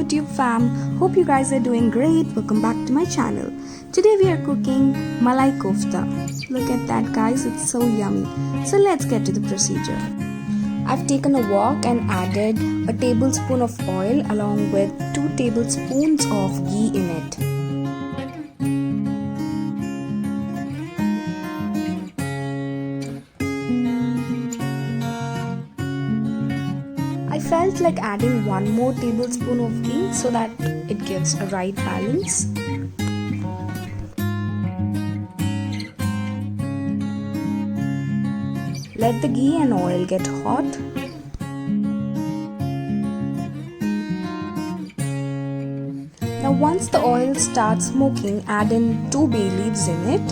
YouTube fam, hope you guys are doing great. Welcome back to my channel. Today we are cooking Malai Kofta. Look at that guys, it's so yummy. So let's get to the procedure. I've taken a wok and added a tablespoon of oil along with 2 tablespoons of ghee in it. I felt like adding 1 more tablespoon of ghee so that it gives a right balance. Let the ghee and oil get hot. Now once the oil starts smoking, add in 2 bay leaves in it,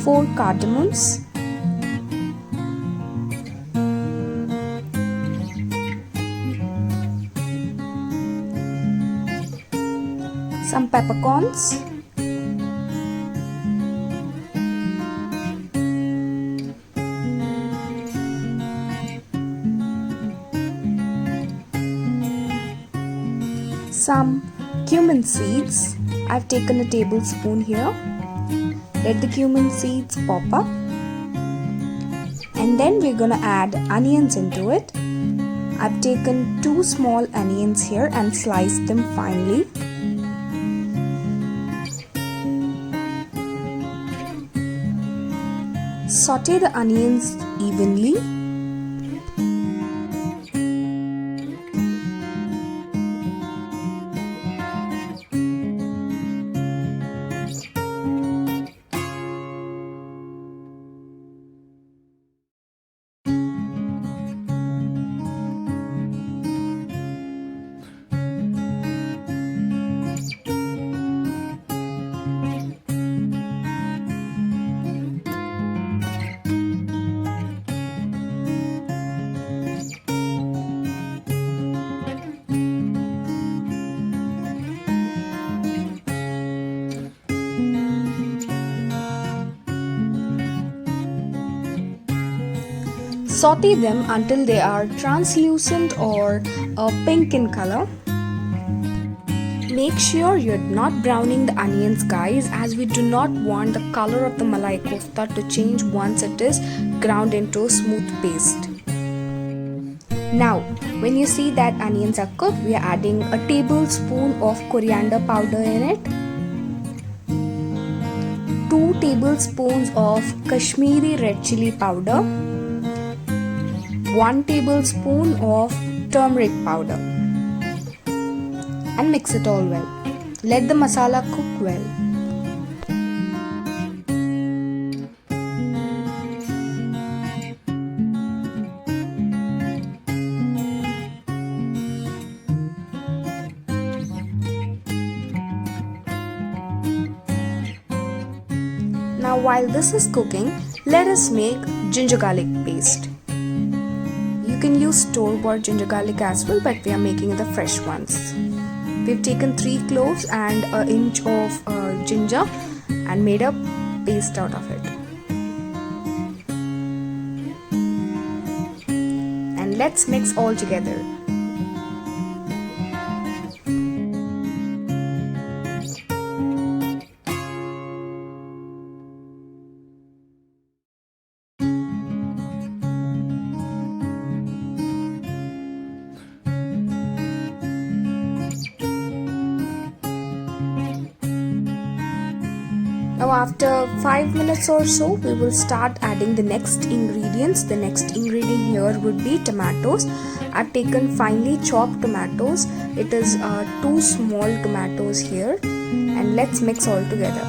4 cardamoms, some peppercorns, some cumin seeds. I've taken a tablespoon here. Let the cumin seeds pop up, and then we're gonna add onions into it. I've taken 2 small onions here and sliced them finely. Saute the onions evenly. Saute them until they are translucent or pink in color. Make sure you're not browning the onions guys, as we do not want the color of the Malai Kofta to change once it is ground into a smooth paste. Now when you see that onions are cooked, we are adding a tablespoon of coriander powder in it, 2 tablespoons of Kashmiri red chilli powder, 1 tablespoon of turmeric powder, and mix it all well. Let the masala cook well. Now while this is cooking, let us make ginger garlic paste. You can use store-bought ginger garlic as well, but we are making the fresh ones. We've taken 3 cloves and an inch of ginger and made a paste out of it. And let's mix all together. Now after 5 minutes or so, we will start adding the next ingredients. The next ingredient here would be tomatoes. I've taken finely chopped tomatoes. It is 2 small tomatoes here, and let's mix all together.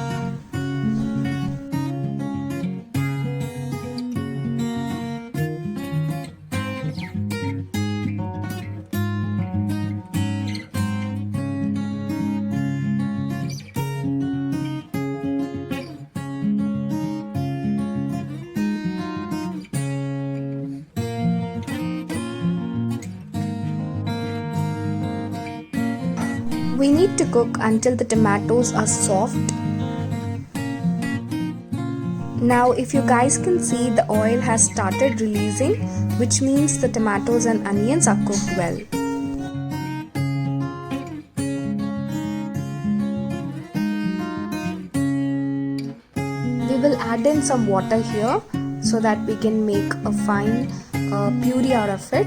We need to cook until the tomatoes are soft. Now if you guys can see, the oil has started releasing, which means the tomatoes and onions are cooked well. We will add in some water here so that we can make a fine puree out of it.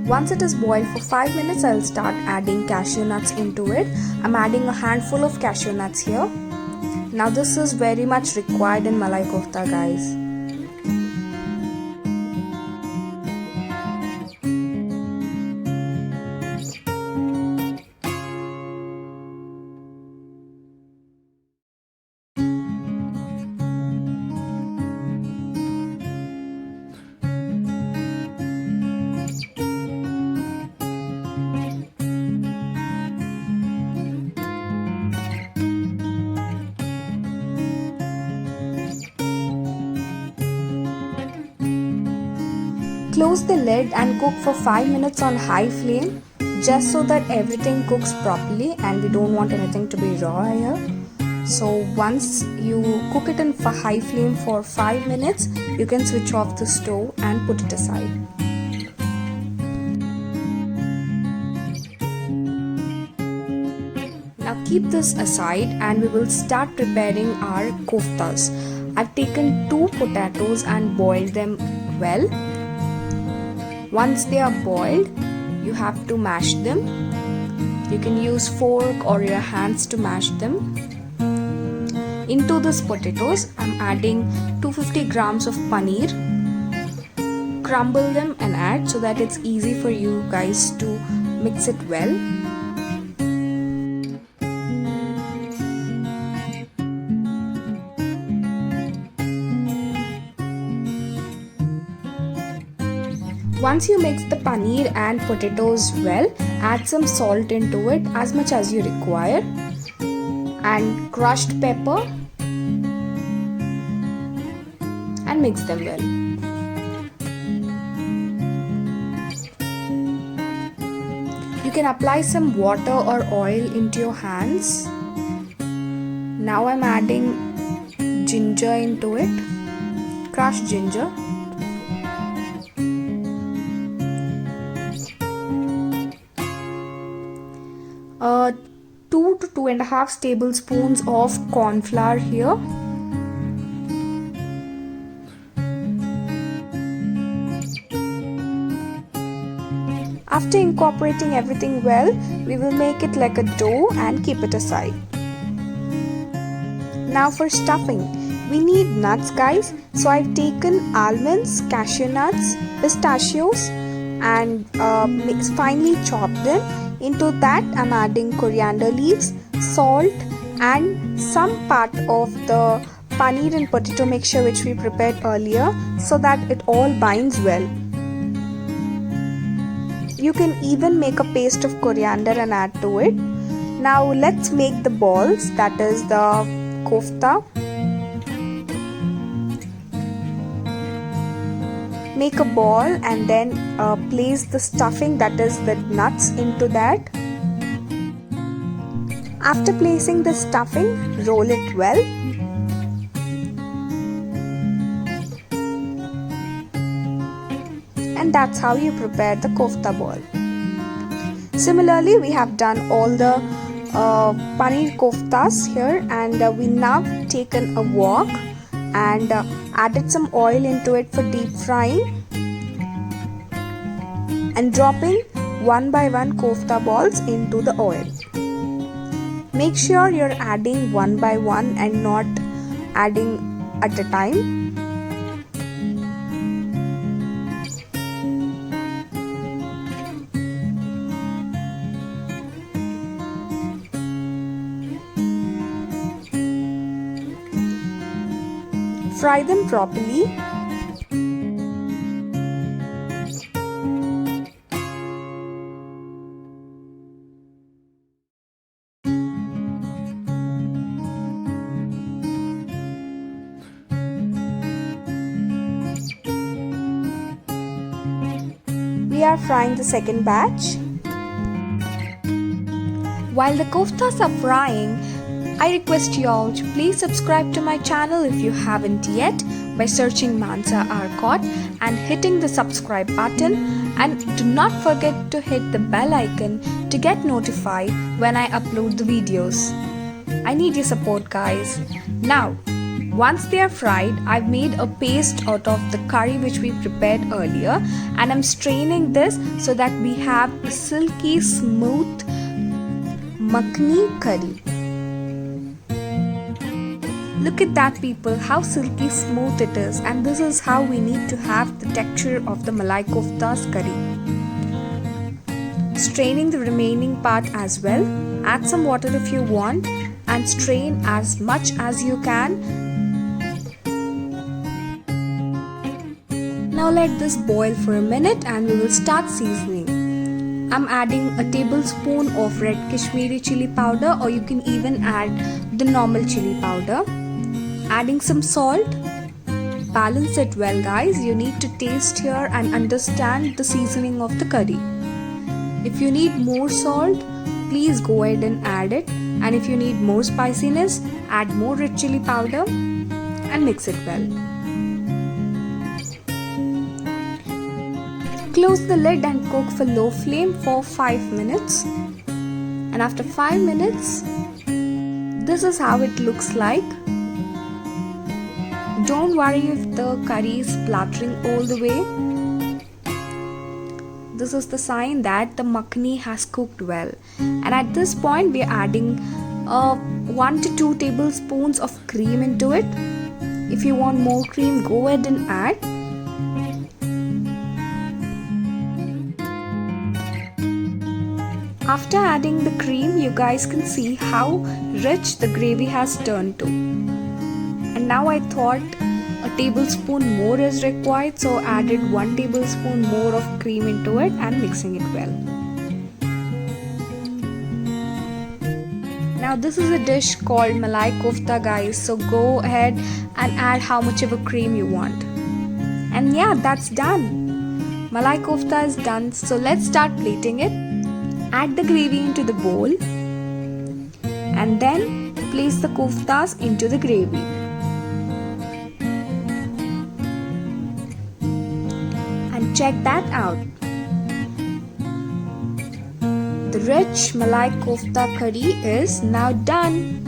Once it is boiled for 5 minutes, I'll start adding cashew nuts into it. I'm adding a handful of cashew nuts here. Now this is very much required in Malai Kofta, guys. Close the lid and cook for 5 minutes on high flame, just so that everything cooks properly, and we don't want anything to be raw here. So once you cook it in high flame for 5 minutes, you can switch off the stove and put it aside. Now keep this aside and we will start preparing our koftas. I've taken 2 potatoes and boiled them well. Once they are boiled, you have to mash them. You can use fork or your hands to mash them. Into these potatoes, I'm adding 250 grams of paneer. Crumble them and add so that it's easy for you guys to mix it well. Once you mix the paneer and potatoes well, add some salt into it as much as you require, and crushed pepper, and mix them well. You can apply some water or oil into your hands. Now I'm adding ginger into it, crushed ginger. 2 to 2.5 tablespoons of corn flour here. After incorporating everything well, we will make it like a dough and keep it aside. Now for stuffing, we need nuts, guys. So I've taken almonds, cashew nuts, pistachios, and finely chopped them. Into that, I'm adding coriander leaves, salt, and some part of the paneer and potato mixture which we prepared earlier, so that it all binds well. You can even make a paste of coriander and add to it. Now let's make the balls, that is the kofta. Make a ball and then place the stuffing, that is the nuts, into that. After placing the stuffing, roll it well. And that's how you prepare the kofta ball. Similarly, we have done all the paneer koftas here, and we now taken a wok and added some oil into it for deep frying, and dropping one by one kofta balls into the oil. Make sure you're adding one by one and not adding at a time. Fry them properly. are frying the second batch. While the koftas are frying, I request you all to please subscribe to my channel if you haven't yet by searching Mansa Arcot and hitting the subscribe button, and do not forget to hit the bell icon to get notified when I upload the videos. I need your support, guys. Now, once they are fried, I've made a paste out of the curry which we prepared earlier, and I'm straining this so that we have a silky smooth makhani curry. Look at that, people, how silky smooth it is, and this is how we need to have the texture of the Malai Koftas curry. Straining the remaining part as well. Add some water if you want and strain as much as you can. Now let this boil for a minute and we will start seasoning. I'm adding a tablespoon of red Kashmiri chilli powder, or you can even add the normal chilli powder. Adding some salt. Balance it well, guys. You need to taste here and understand the seasoning of the curry. If you need more salt, please go ahead and add it. And if you need more spiciness, add more red chilli powder and mix it well. Close the lid and cook for low flame for 5 minutes. And after 5 minutes, this is how it looks like. Don't worry if the curry is splattering all the way. This is the sign that the makhani has cooked well. And at this point, we are adding 1 to 2 tablespoons of cream into it. If you want more cream, go ahead and add. After adding the cream, you guys can see how rich the gravy has turned to. And now I thought a tablespoon more is required, so added 1 tablespoon more of cream into it and mixing it well. Now this is a dish called Malai Kofta, guys, so go ahead and add how much of a cream you want. And yeah, that's done. Malai Kofta is done, so let's start plating it. Add the gravy into the bowl and then place the koftas into the gravy. And check that out. The rich Malai Kofta curry is now done.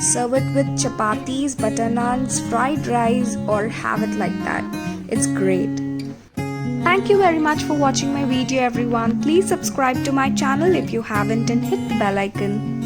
Serve it with chapatis, butter naans, fried rice, or have it like that. It's great. Thank you very much for watching my video, everyone. Please subscribe to my channel if you haven't and hit the bell icon.